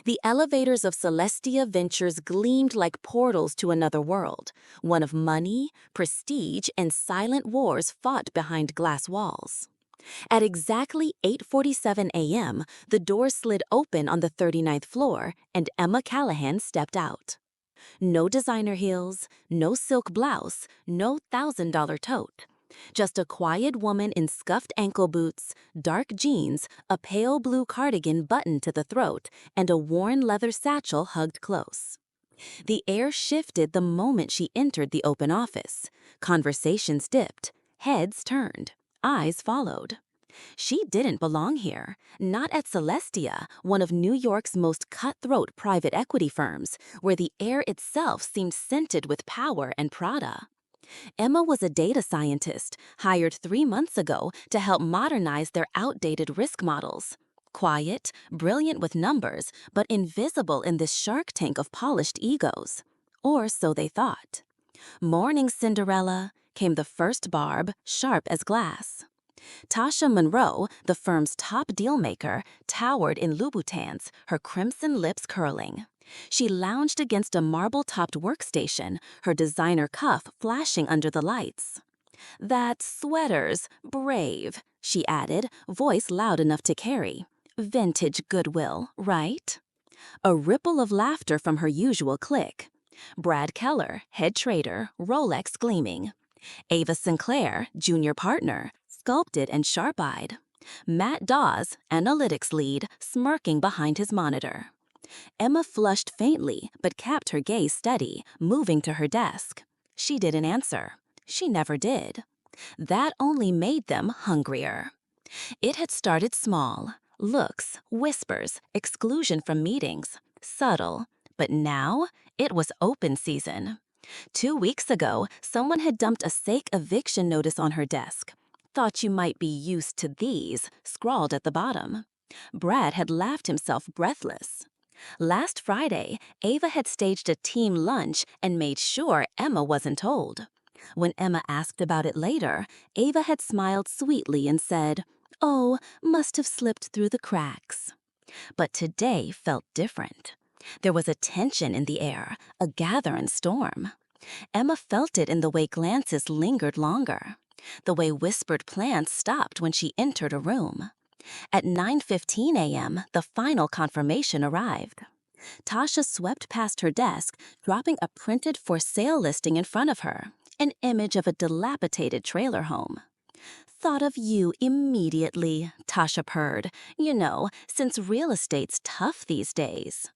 The elevators of Celestia Ventures gleamed like portals to another world, one of money, prestige, and silent wars fought behind glass walls. At exactly 8:47 a.m., the door slid open on the 39th floor, and Emma Callahan stepped out. No designer heels, no silk blouse, no $1,000 tote. Just a quiet woman in scuffed ankle boots, dark jeans, a pale blue cardigan buttoned to the throat, and a worn leather satchel hugged close. The air shifted the moment she entered the open office. Conversations dipped, heads turned, eyes followed. She didn't belong here, not at Celestia, one of New York's most cutthroat private equity firms, where the air itself seemed scented with power and Prada. Emma was a data scientist, hired 3 months ago to help modernize their outdated risk models. Quiet, brilliant with numbers, but invisible in this shark tank of polished egos. Or so they thought. Morning, Cinderella, came the first barb, sharp as glass. Tasha Monroe, the firm's top dealmaker, towered in Louboutins, her crimson lips curling. She lounged against a marble-topped workstation, her designer cuff flashing under the lights. "That sweater's brave," she added, voice loud enough to carry. "Vintage goodwill, right?" A ripple of laughter from her usual clique. Brad Keller, head trader, Rolex gleaming. Ava Sinclair, junior partner, sculpted and sharp-eyed. Matt Dawes, analytics lead, smirking behind his monitor. Emma flushed faintly, but kept her gaze steady, moving to her desk. She didn't answer. She never did. That only made them hungrier. It had started small. Looks, whispers, exclusion from meetings. Subtle. But now, it was open season. 2 weeks ago, someone had dumped a fake eviction notice on her desk. "Thought you might be used to these," scrawled at the bottom. Brad had laughed himself breathless. Last Friday, Ava had staged a team lunch and made sure Emma wasn't told. When Emma asked about it later, Ava had smiled sweetly and said, "Oh, must have slipped through the cracks." But today felt different. There was a tension in the air, a gathering storm. Emma felt it in the way glances lingered longer, the way whispered plans stopped when she entered a room. At 9:15 a.m., the final confirmation arrived. Tasha swept past her desk, dropping a printed for sale listing in front of her, an image of a dilapidated trailer home. "Thought of you immediately," Tasha purred, since real estate's tough these days.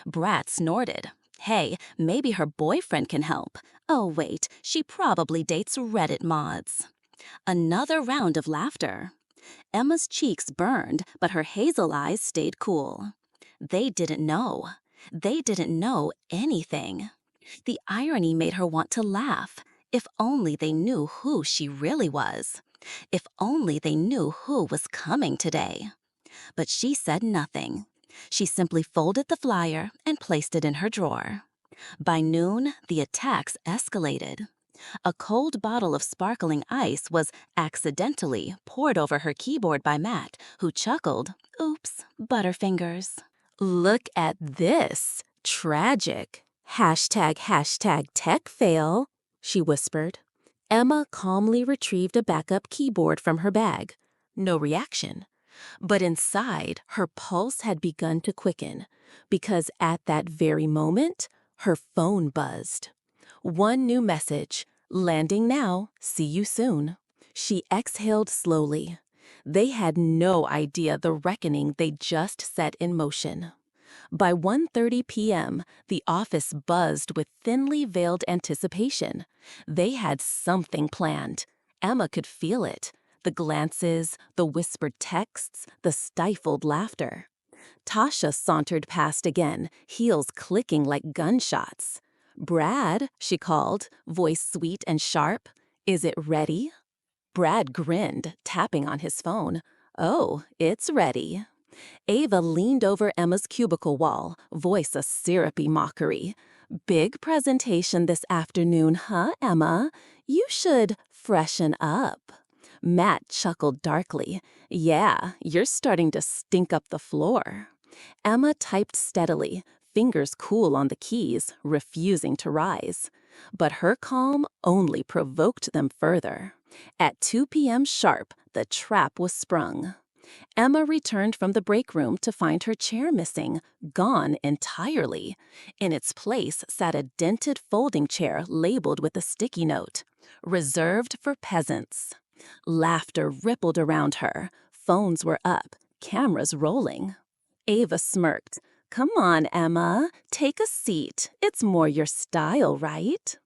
Brat snorted. Hey, maybe her boyfriend can help. Oh wait, she probably dates Reddit mods. Another round of laughter. Emma's cheeks burned, but her hazel eyes stayed cool. They didn't know. They didn't know anything. The irony made her want to laugh. If only they knew who she really was. If only they knew who was coming today. But she said nothing. She simply folded the flyer and placed it in her drawer. By noon, the attacks escalated. A cold bottle of sparkling ice was accidentally poured over her keyboard by Matt, who chuckled, "Oops, Butterfingers." "Look at this. Tragic. Hashtag tech fail," she whispered. Emma calmly retrieved a backup keyboard from her bag. No reaction. But inside, her pulse had begun to quicken, because at that very moment, her phone buzzed. One new message: "Landing now, see you soon." She exhaled slowly. They had no idea the reckoning they just set in motion. By 1:30 p.m., the office buzzed with thinly veiled anticipation. They had something planned. Emma could feel it. The glances, the whispered texts, the stifled laughter. Tasha sauntered past again, heels clicking like gunshots. "Brad," she called, voice sweet and sharp. "Is it ready?" Brad grinned, tapping on his phone. "Oh, it's ready." Ava leaned over Emma's cubicle wall, voice a syrupy mockery. "Big presentation this afternoon, huh, Emma? You should freshen up." Matt chuckled darkly. "Yeah, you're starting to stink up the floor." Emma typed steadily, fingers cool on the keys, refusing to rise. But her calm only provoked them further. At 2 p.m. sharp, the trap was sprung. Emma returned from the break room to find her chair missing, gone entirely. In its place sat a dented folding chair labeled with a sticky note, "Reserved for peasants." Laughter rippled around her. Phones were up, cameras rolling. Ava smirked. "Come on, Emma. Take a seat. It's more your style, right?"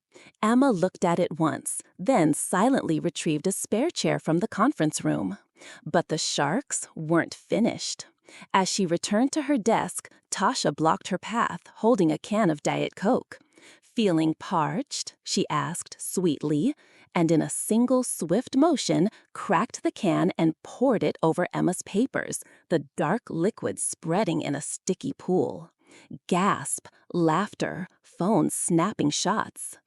Emma looked at it once, then silently retrieved a spare chair from the conference room. But the sharks weren't finished. As she returned to her desk, Tasha blocked her path, holding a can of Diet Coke. "Feeling parched?" she asked sweetly, and in a single swift motion, cracked the can and poured it over Emma's papers, the dark liquid spreading in a sticky pool. Gasp, laughter, phone snapping shots.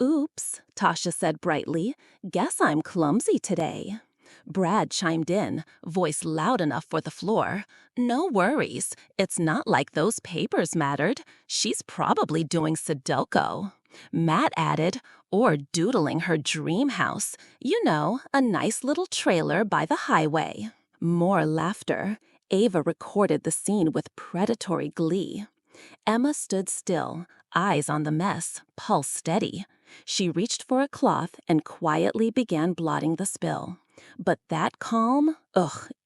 "Oops," Tasha said brightly. "Guess I'm clumsy today." Brad chimed in, voice loud enough for the floor. "No worries. It's not like those papers mattered. She's probably doing Sudoku." Matt added, "Or doodling her dream house. You know, a nice little trailer by the highway." More laughter. Ava recorded the scene with predatory glee. Emma stood still, eyes on the mess, pulse steady. She reached for a cloth and quietly began blotting the spill. But that calm,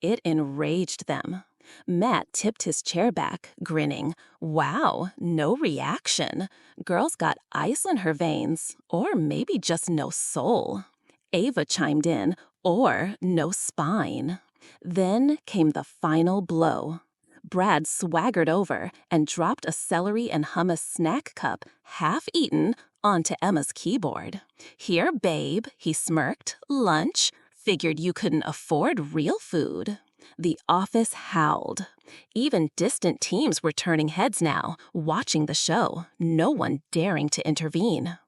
it enraged them. Matt tipped his chair back, grinning. "Wow, no reaction. Girl's got ice in her veins, or maybe just no soul." Ava chimed in, "Or no spine." Then came the final blow. Brad swaggered over and dropped a celery and hummus snack cup, half eaten, onto Emma's keyboard. "Here, babe," he smirked. "Lunch? Figured you couldn't afford real food." The office howled. Even distant teams were turning heads now, watching the show, no one daring to intervene.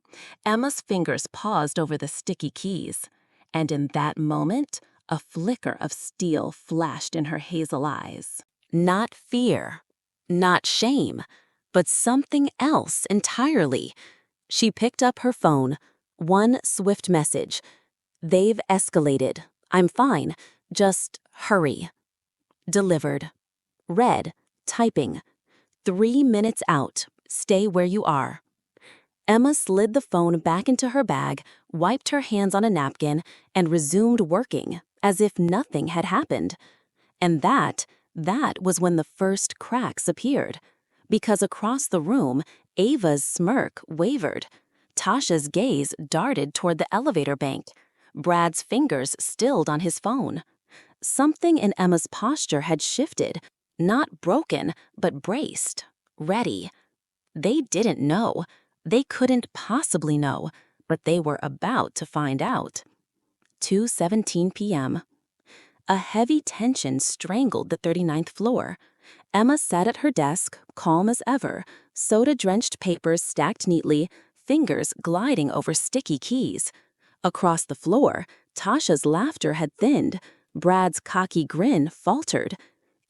Emma's fingers paused over the sticky keys, and in that moment, a flicker of steel flashed in her hazel eyes. Not fear, not shame, but something else entirely. She picked up her phone. One swift message. "They've escalated. I'm fine. Just hurry." Delivered. Read. Typing. 3 minutes out. Stay where you are. Emma slid the phone back into her bag, wiped her hands on a napkin, and resumed working, as if nothing had happened. And that was when the first cracks appeared. Because across the room, Ava's smirk wavered. Tasha's gaze darted toward the elevator bank. Brad's fingers stilled on his phone. Something in Emma's posture had shifted, not broken, but braced, ready. They didn't know. They couldn't possibly know, but they were about to find out. 2:17 p.m. A heavy tension strangled the 39th floor. Emma sat at her desk, calm as ever, soda-drenched papers stacked neatly, fingers gliding over sticky keys. Across the floor, Tasha's laughter had thinned. Brad's cocky grin faltered.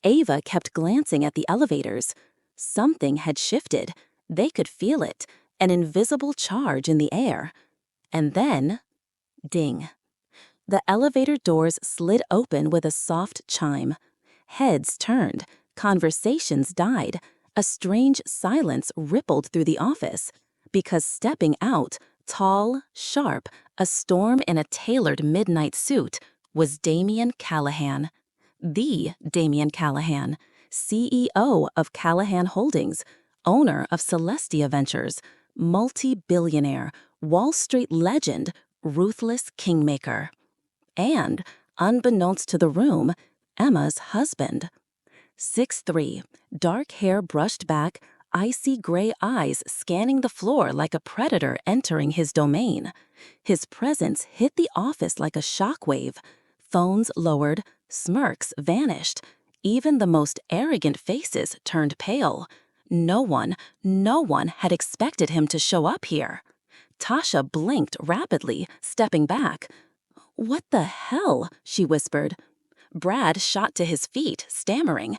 Ava kept glancing at the elevators. Something had shifted. They could feel it, an invisible charge in the air. And then, ding. The elevator doors slid open with a soft chime. Heads turned, conversations died, a strange silence rippled through the office, because stepping out, tall, sharp, a storm in a tailored midnight suit, was Damian Callahan. The Damian Callahan, CEO of Callahan Holdings, owner of Celestia Ventures, multi-billionaire, Wall Street legend, ruthless kingmaker. And, unbeknownst to the room, Emma's husband. 6'3", dark hair brushed back, icy gray eyes scanning the floor like a predator entering his domain. His presence hit the office like a shockwave. Phones lowered, smirks vanished. Even the most arrogant faces turned pale. No one had expected him to show up here. Tasha blinked rapidly, stepping back. "What the hell?" she whispered. Brad shot to his feet, stammering.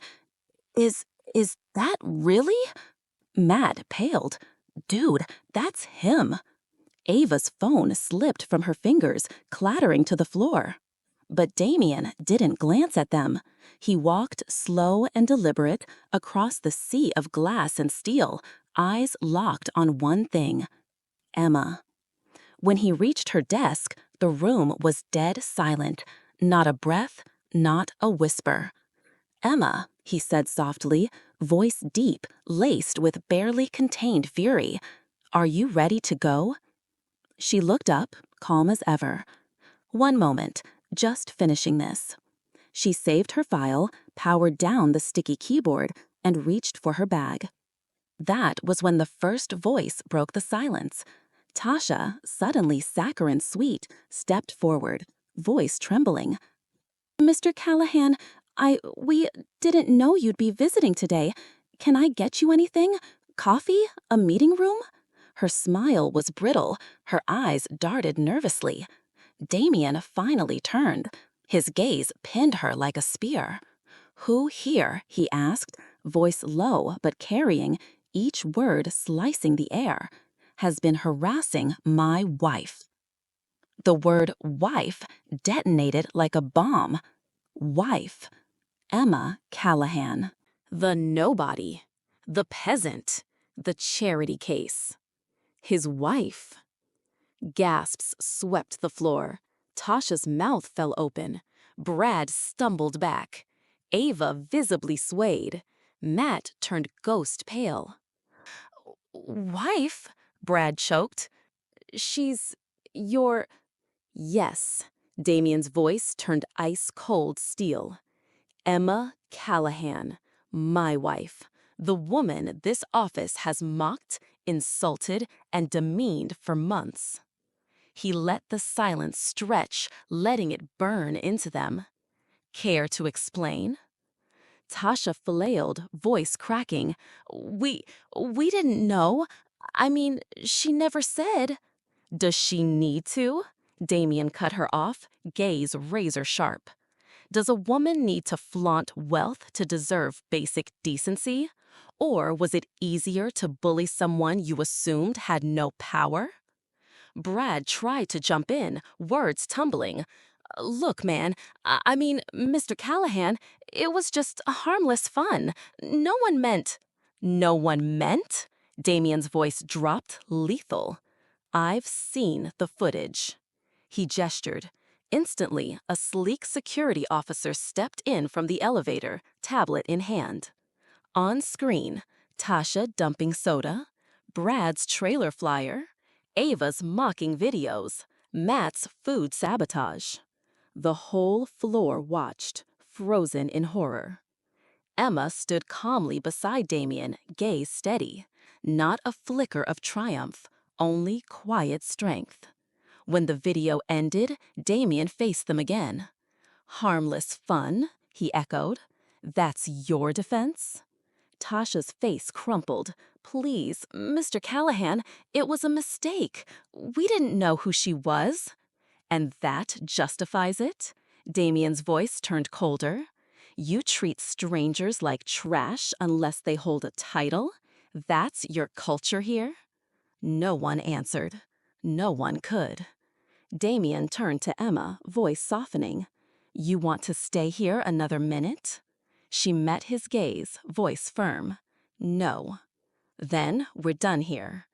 Is Is that really? Matt paled. Dude, that's him. Ava's phone slipped from her fingers, clattering to the floor. But Damien didn't glance at them. He walked slow and deliberate across the sea of glass and steel, eyes locked on one thing: Emma. When he reached her desk, the room was dead silent. Not a breath, not a whisper. "Emma," he said softly, voice deep, laced with barely contained fury. "Are you ready to go?" She looked up, calm as ever. "One moment, just finishing this." She saved her file, powered down the sticky keyboard, and reached for her bag. That was when the first voice broke the silence. Tasha, suddenly saccharine sweet, stepped forward, voice trembling. "Mr. Callahan, we didn't know you'd be visiting today. Can I get you anything? Coffee? A meeting room?" Her smile was brittle, her eyes darted nervously. Damien finally turned. His gaze pinned her like a spear. "Who here?" he asked, voice low but carrying, each word slicing the air, "has been harassing my wife?" The word wife detonated like a bomb. Wife. Emma Callahan. The nobody. The peasant. The charity case. His wife. Gasps swept the floor. Tasha's mouth fell open. Brad stumbled back. Ava visibly swayed. Matt turned ghost pale. "Wife?" Brad choked. "She's your—" "Yes." Damien's voice turned ice-cold steel. "Emma Callahan, my wife. The woman this office has mocked, insulted, and demeaned for months." He let the silence stretch, letting it burn into them. "Care to explain?" Tasha flailed, voice cracking. We didn't know. I mean, she never said." "Does she need to?" Damien cut her off, gaze razor sharp. "Does a woman need to flaunt wealth to deserve basic decency? Or was it easier to bully someone you assumed had no power?" Brad tried to jump in, words tumbling. "Look, man, I mean, Mr. Callahan, it was just a harmless fun. No one meant—" "No one meant?" Damien's voice dropped, lethal. "I've seen the footage." He gestured. Instantly, a sleek security officer stepped in from the elevator, tablet in hand. On screen, Tasha dumping soda, Brad's trailer flyer, Ava's mocking videos, Matt's food sabotage. The whole floor watched, frozen in horror. Emma stood calmly beside Damien, gaze steady. Not a flicker of triumph, only quiet strength. When the video ended, Damien faced them again. "Harmless fun," he echoed. "That's your defense?" Tasha's face crumpled. "Please, Mr. Callahan, it was a mistake. We didn't know who she was." "And that justifies it?" Damien's voice turned colder. "You treat strangers like trash unless they hold a title? That's your culture here?" No one answered. No one could. Damien turned to Emma, voice softening. "You want to stay here another minute?" She met his gaze, voice firm. "No." "Then we're done here."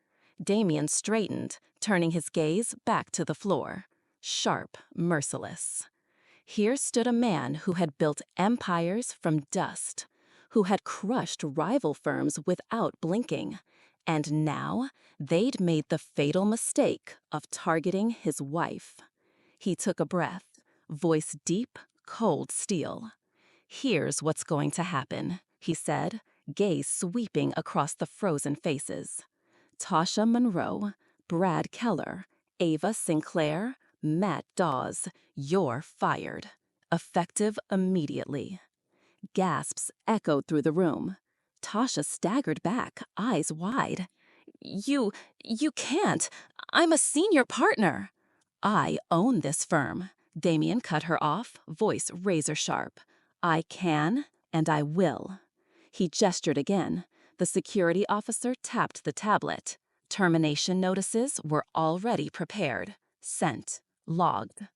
Damien straightened, turning his gaze back to the floor. Sharp, merciless. Here stood a man who had built empires from dust, who had crushed rival firms without blinking, and now they'd made the fatal mistake of targeting his wife. He took a breath, voice deep, cold steel. "Here's what's going to happen," he said, gaze sweeping across the frozen faces. "Tasha Monroe, Brad Keller, Ava Sinclair, Matt Dawes, you're fired. Effective immediately." Gasps echoed through the room. Tasha staggered back, eyes wide. You can't. I'm a senior partner." "I own this firm." Damien cut her off, voice razor sharp. "I can and I will." He gestured again. The security officer tapped the tablet. Termination notices were already prepared, sent, logged.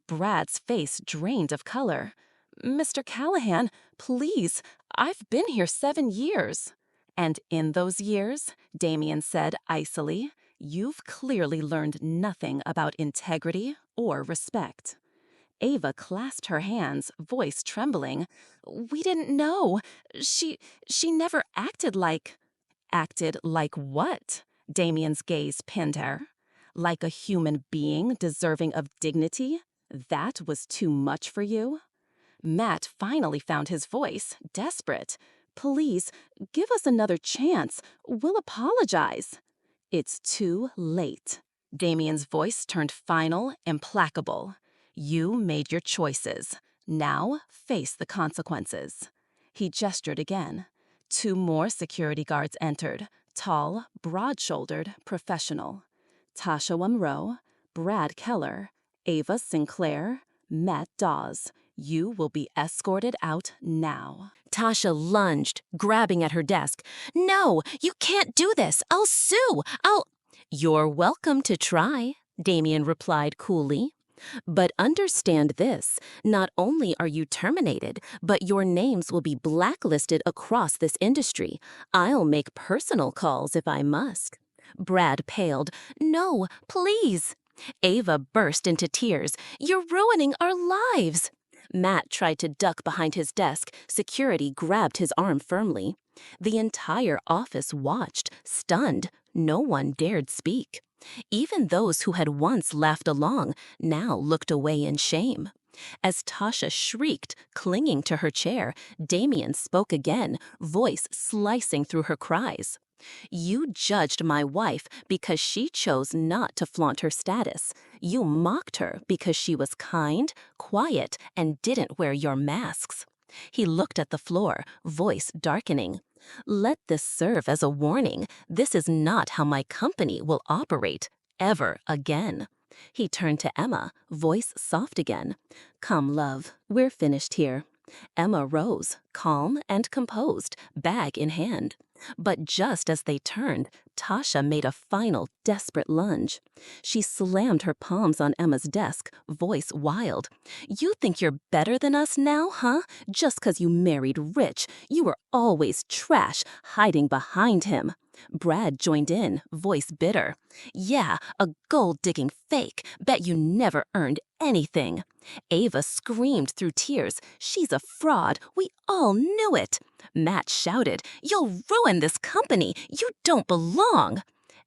Brad's face drained of color. "Mr. Callahan, please, I've been here 7 years." "And in those years," Damien said icily, "you've clearly learned nothing about integrity or respect." Ava clasped her hands, voice trembling. "We didn't know. She never acted like—" "Acted like what?" Damien's gaze pinned her. "Like a human being deserving of dignity? That was too much for you?" Matt finally found his voice, desperate. "Please, give us another chance. We'll apologize." "It's too late." Damien's voice turned final, implacable. "You made your choices. Now face the consequences." He gestured again. 2 more security guards entered, tall, broad-shouldered, professional. Tasha Monroe, Brad Keller, Ava Sinclair, Matt Dawes. You will be escorted out now. Tasha lunged, grabbing at her desk. "No, you can't do this. I'll sue. "You're welcome to try," Damien replied coolly. "But understand this, not only are you terminated, but your names will be blacklisted across this industry. I'll make personal calls if I must." Brad paled. "No, please." Ava burst into tears. "You're ruining our lives." Matt tried to duck behind his desk. Security grabbed his arm firmly. The entire office watched, stunned. No one dared speak. Even those who had once laughed along now looked away in shame. As Tasha shrieked, clinging to her chair, Damien spoke again, voice slicing through her cries. "You judged my wife because she chose not to flaunt her status. You mocked her because she was kind, quiet, and didn't wear your masks." He looked at the floor, voice darkening. "Let this serve as a warning. This is not how my company will operate, ever again." He turned to Emma, voice soft again. "Come, love, we're finished here." Emma rose, calm and composed, bag in hand. But just as they turned, Tasha made a final desperate lunge. She slammed her palms on Emma's desk, voice wild. "You think you're better than us now, huh? Just 'cause you married Rich. You were always trash, hiding behind him." Brad joined in, voice bitter. "Yeah, a gold-digging fake. Bet you never earned anything." Ava screamed through tears. "She's a fraud. We all knew it." Matt shouted, "You'll ruin this company. You don't belong."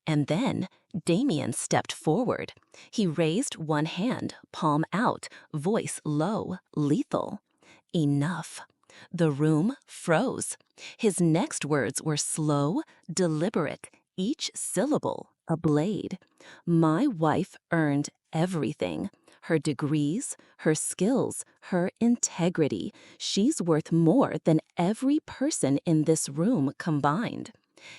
And then Damien stepped forward. He raised one hand, palm out, voice low, lethal. "Enough." The room froze. His next words were slow, deliberate, each syllable a blade. "My wife earned everything. Her degrees, her skills, her integrity. She's worth more than every person in this room combined."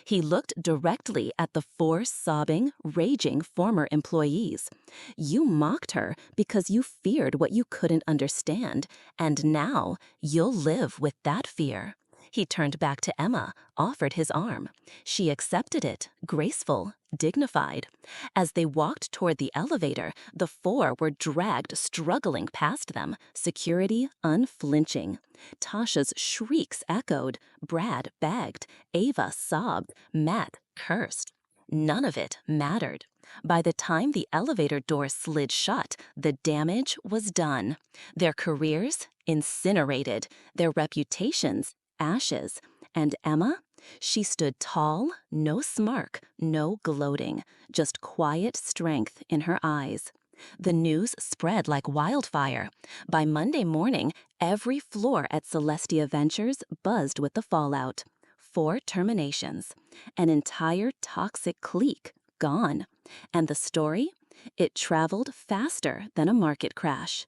He looked directly at the 4 sobbing, raging former employees. "You mocked her because you feared what you couldn't understand, and now you'll live with that fear." He turned back to Emma, offered his arm. She accepted it, graceful, dignified. As they walked toward the elevator, the 4 were dragged struggling past them, security unflinching. Tasha's shrieks echoed. Brad begged. Ava sobbed. Matt cursed. None of it mattered. By the time the elevator door slid shut, the damage was done. Their careers incinerated, their reputations ashes. And Emma? She stood tall, no smirk, no gloating, just quiet strength in her eyes. The news spread like wildfire. By Monday morning, every floor at Celestia Ventures buzzed with the fallout. 4 terminations. An entire toxic clique gone. And the story? It traveled faster than a market crash.